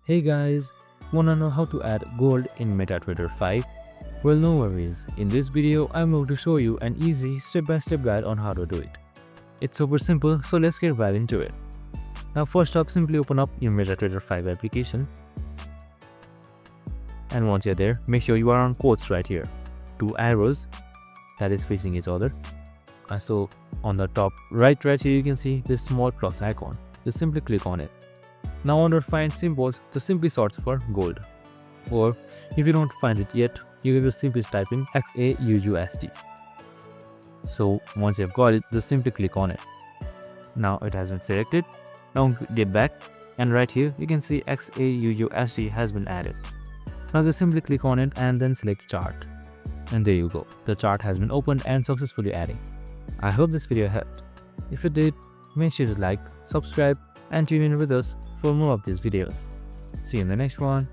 Hey guys, wanna know how to add gold in MetaTrader 5? Well, no worries. In this video, I'm going to show you an easy step-by-step guide on how to do it. It's super simple, so let's get right into it. Now first up, simply open up your MetaTrader 5 application. And once you're there, make sure you are on quotes right here. Two arrows that is facing each other. So on the top right here you can see this small plus icon. Just simply click on it. Now under find symbols, just simply search for gold. Or if you don't find it yet, you can just simply type in XAUUSD. So once you've got it, just simply click on it. Now it has been selected. Now get back, and right here you can see XAUUSD has been added. Now just simply click on it and then select chart. And there you go. The chart has been opened and successfully adding. I hope this video helped. If it did, make sure to like, subscribe and tune in with us for more of these videos. See you in the next one.